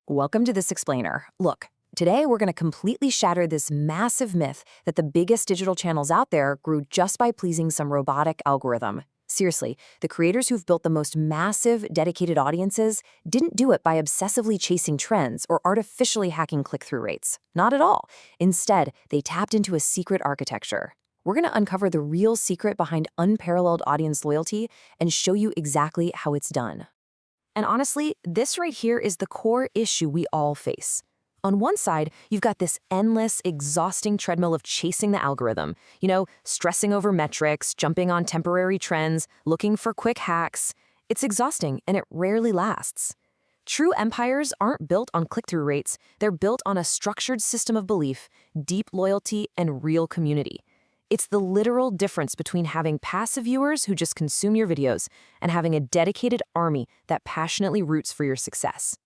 Welcome to This Explainer. Look, today we're going to completely shatter this massive myth that the biggest digital channels out there grew just by pleasing some robotic algorithm. Seriously, the creators who've built the most massive, dedicated audiences didn't do it by obsessively chasing trends or artificially hacking click-through rates. Not at all. Instead, they tapped into a secret architecture. We're going to uncover the real secret behind unparalleled audience loyalty and show you exactly how it's done. And honestly, this right here is the core issue we all face. On one side, you've got this endless, exhausting treadmill of chasing the algorithm. Stressing over metrics, jumping on temporary trends, looking for quick hacks. It's exhausting, and it rarely lasts. True empires aren't built on click-through rates. They're built on a structured system of belief, deep loyalty, and real community. It's the literal difference between having passive viewers who just consume your videos and having a dedicated army that passionately roots for your success.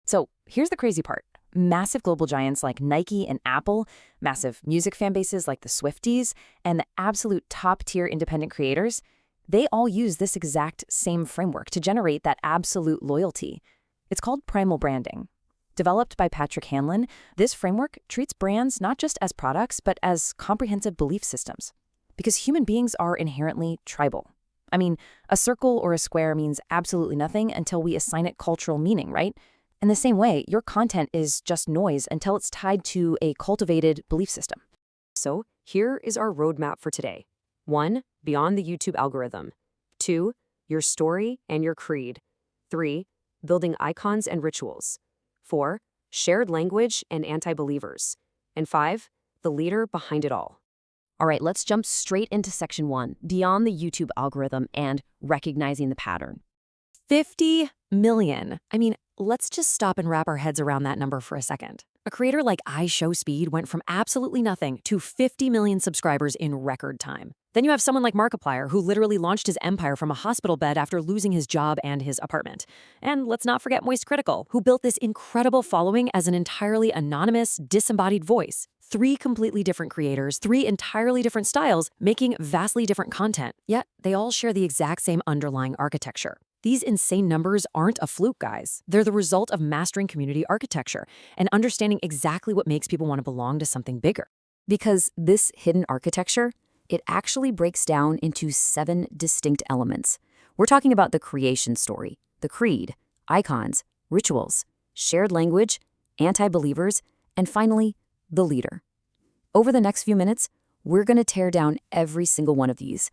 So here's the crazy part. Massive global giants like Nike and Apple, massive music fan bases like the Swifties, and the absolute top-tier independent creators, they all use this exact same framework to generate that absolute loyalty. It's called Primal branding. Developed by Patrick Hanlon, this framework treats brands not just as products, but as comprehensive belief systems. Because human beings are inherently tribal. I mean, a circle or a square means absolutely nothing until we assign it cultural meaning, right? In the same way, your content is just noise until it's tied to a cultivated belief system. So here is our roadmap for today. 1. Beyond the YouTube algorithm. 2. Your story and your creed. 3. Building icons and rituals. 4. Shared language and anti-believers. And 5. The leader behind it all. All right, let's jump straight into section 1, beyond the YouTube algorithm and recognizing the pattern. 50 million. Let's just stop and wrap our heads around that number for a second. A creator like iShowSpeed went from absolutely nothing to 50 million subscribers in record time. Then you have someone like Markiplier, who literally launched his empire from a hospital bed after losing his job and his apartment. And let's not forget Moist Critical, who built this incredible following as an entirely anonymous, disembodied voice. 3 completely different creators, 3 entirely different styles, making vastly different content. Yet, they all share the exact same underlying architecture. These insane numbers aren't a fluke, guys. They're the result of mastering community architecture and understanding exactly what makes people want to belong to something bigger. Because this hidden architecture, it actually breaks down into 7 distinct elements. We're talking about the creation story, the creed, icons, rituals, shared language, anti-believers, and finally, the leader. Over the next few minutes, we're going to tear down every single one of these.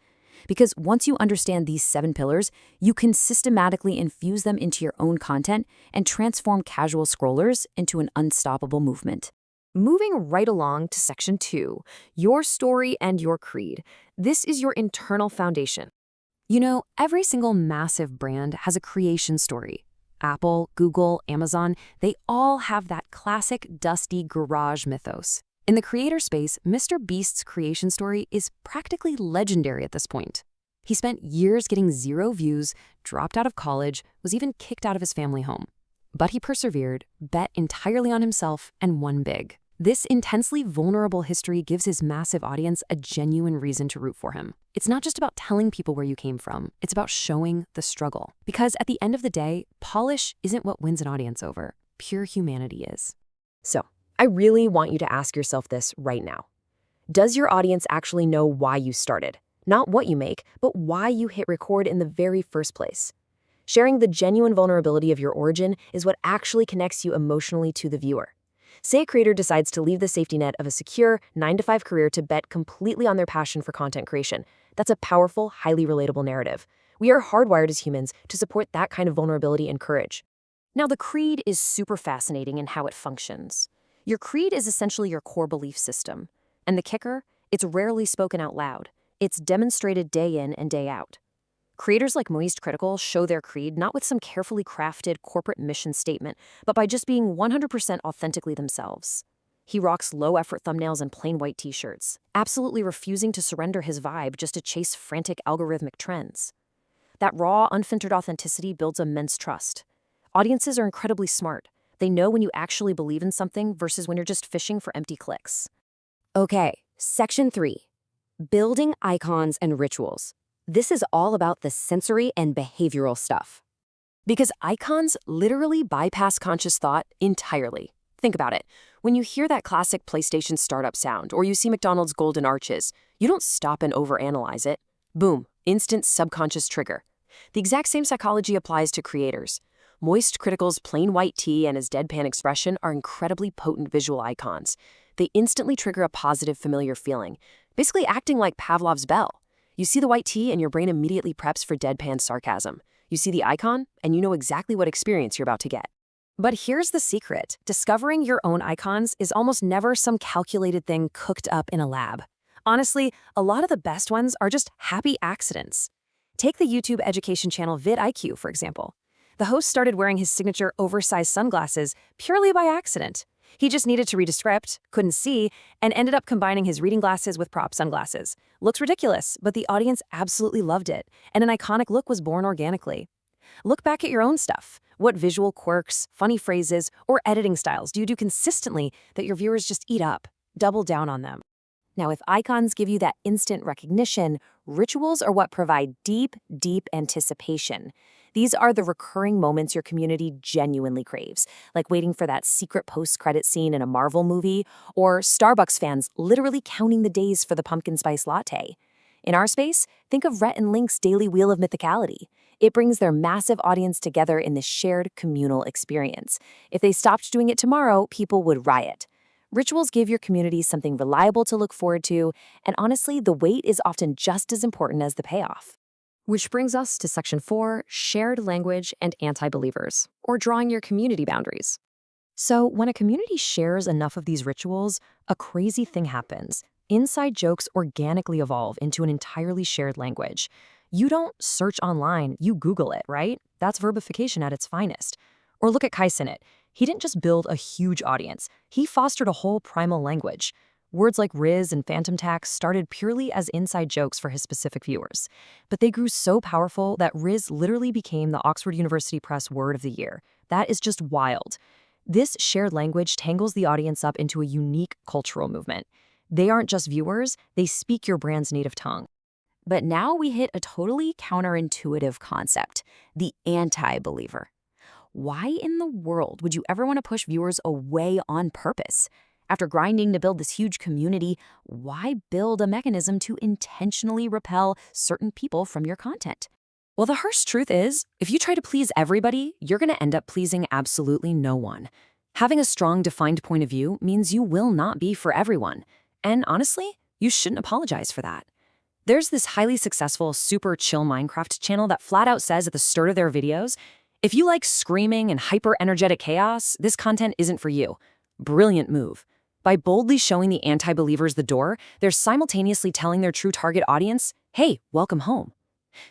Because once you understand these 7 pillars, you can systematically infuse them into your own content and transform casual scrollers into an unstoppable movement. Moving right along to section 2, your story and your creed. This is your internal foundation. Every single massive brand has a creation story. Apple, Google, Amazon, they all have that classic dusty garage mythos. In the creator space, Mr. Beast's creation story is practically legendary at this point. He spent years getting 0 views, dropped out of college, was even kicked out of his family home. But he persevered, bet entirely on himself, and won big. This intensely vulnerable history gives his massive audience a genuine reason to root for him. It's not just about telling people where you came from, it's about showing the struggle. Because at the end of the day, polish isn't what wins an audience over. Pure humanity is. So, I really want you to ask yourself this right now. Does your audience actually know why you started? Not what you make, but why you hit record in the very first place. Sharing the genuine vulnerability of your origin is what actually connects you emotionally to the viewer. Say a creator decides to leave the safety net of a secure 9-to-5 career to bet completely on their passion for content creation. That's a powerful, highly relatable narrative. We are hardwired as humans to support that kind of vulnerability and courage. Now, the creed is super fascinating in how it functions. Your creed is essentially your core belief system. And the kicker? It's rarely spoken out loud. It's demonstrated day in and day out. Creators like Moist Critical show their creed not with some carefully crafted corporate mission statement, but by just being 100% authentically themselves. He rocks low-effort thumbnails and plain white t-shirts, absolutely refusing to surrender his vibe just to chase frantic algorithmic trends. That raw, unfiltered authenticity builds immense trust. Audiences are incredibly smart. They know when you actually believe in something versus when you're just fishing for empty clicks. Okay, section 3. Building icons and rituals. This is all about the sensory and behavioral stuff. Because icons literally bypass conscious thought entirely. Think about it. When you hear that classic PlayStation startup sound, or you see McDonald's golden arches, you don't stop and overanalyze it. Boom, instant subconscious trigger. The exact same psychology applies to creators. Moist Critical's plain white tee and his deadpan expression are incredibly potent visual icons. They instantly trigger a positive, familiar feeling, basically acting like Pavlov's bell. You see the white tee and your brain immediately preps for deadpan sarcasm. You see the icon, and you know exactly what experience you're about to get. But here's the secret. Discovering your own icons is almost never some calculated thing cooked up in a lab. Honestly, a lot of the best ones are just happy accidents. Take the YouTube education channel vidIQ, for example. The host started wearing his signature oversized sunglasses purely by accident. He just needed to read a script, couldn't see, and ended up combining his reading glasses with prop sunglasses. Looks ridiculous, but the audience absolutely loved it, and an iconic look was born organically. Look back at your own stuff. What visual quirks, funny phrases, or editing styles do you do consistently that your viewers just eat up? Double down on them. Now, if icons give you that instant recognition, rituals are what provide deep, deep anticipation. These are the recurring moments your community genuinely craves, like waiting for that secret post-credit scene in a Marvel movie, or Starbucks fans literally counting the days for the pumpkin spice latte. In our space, think of Rhett and Link's daily Wheel of Mythicality. It brings their massive audience together in this shared communal experience. If they stopped doing it tomorrow, people would riot. Rituals give your community something reliable to look forward to, and honestly, the wait is often just as important as the payoff. Which brings us to Section 4, Shared Language and Anti-Believers, or drawing your community boundaries. So, when a community shares enough of these rituals, a crazy thing happens. Inside jokes organically evolve into an entirely shared language. You don't search online, you Google it, right? That's verbification at its finest. Or look at Kai Cenat. He didn't just build a huge audience, he fostered a whole primal language. Words like Riz and Phantom Tax started purely as inside jokes for his specific viewers. But they grew so powerful that Riz literally became the Oxford University Press Word of the Year. That is just wild. This shared language tangles the audience up into a unique cultural movement. They aren't just viewers, they speak your brand's native tongue. But now we hit a totally counterintuitive concept, the anti-believer. Why in the world would you ever want to push viewers away on purpose? After grinding to build this huge community, why build a mechanism to intentionally repel certain people from your content? Well, the harsh truth is, if you try to please everybody, you're going to end up pleasing absolutely no one. Having a strong, defined point of view means you will not be for everyone. And honestly, you shouldn't apologize for that. There's this highly successful, super chill Minecraft channel that flat out says at the start of their videos, if you like screaming and hyper-energetic chaos, this content isn't for you. Brilliant move. By boldly showing the anti-believers the door, they're simultaneously telling their true target audience, hey, welcome home.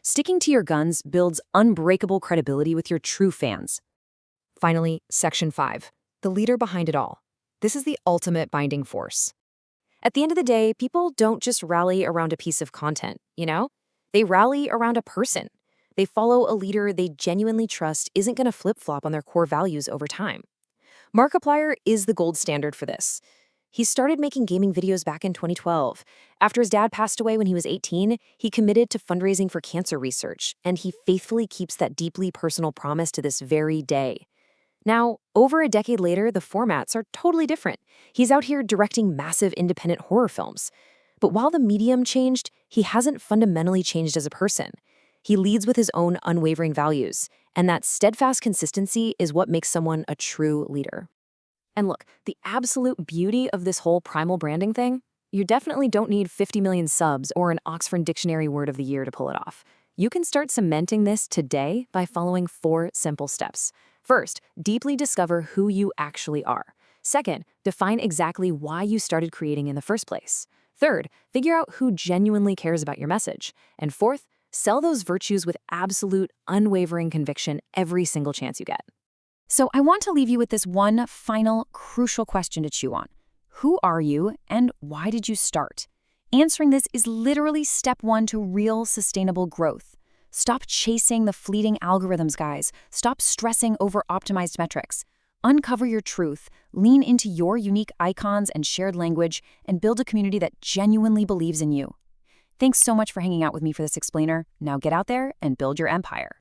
Sticking to your guns builds unbreakable credibility with your true fans. Finally, Section 5, the leader behind it all. This is the ultimate binding force. At the end of the day, people don't just rally around a piece of content, you know? They rally around a person. They follow a leader they genuinely trust isn't going to flip-flop on their core values over time. Markiplier is the gold standard for this. He started making gaming videos back in 2012. After his dad passed away when he was 18, he committed to fundraising for cancer research, and he faithfully keeps that deeply personal promise to this very day. Now, over a decade later, the formats are totally different. He's out here directing massive independent horror films. But while the medium changed, he hasn't fundamentally changed as a person. He leads with his own unwavering values, and that steadfast consistency is what makes someone a true leader. And look, the absolute beauty of this whole Primal branding thing, you definitely don't need 50 million subs or an Oxford Dictionary Word of the Year to pull it off. You can start cementing this today by following 4 simple steps. First, deeply discover who you actually are. Second, define exactly why you started creating in the first place. Third, figure out who genuinely cares about your message. And fourth, sell those virtues with absolute, unwavering conviction every single chance you get. So I want to leave you with this one final, crucial question to chew on. Who are you and why did you start? Answering this is literally step 1 to real sustainable growth. Stop chasing the fleeting algorithms, guys. Stop stressing over optimized metrics. Uncover your truth, lean into your unique icons and shared language, and build a community that genuinely believes in you. Thanks so much for hanging out with me for this explainer. Now get out there and build your empire.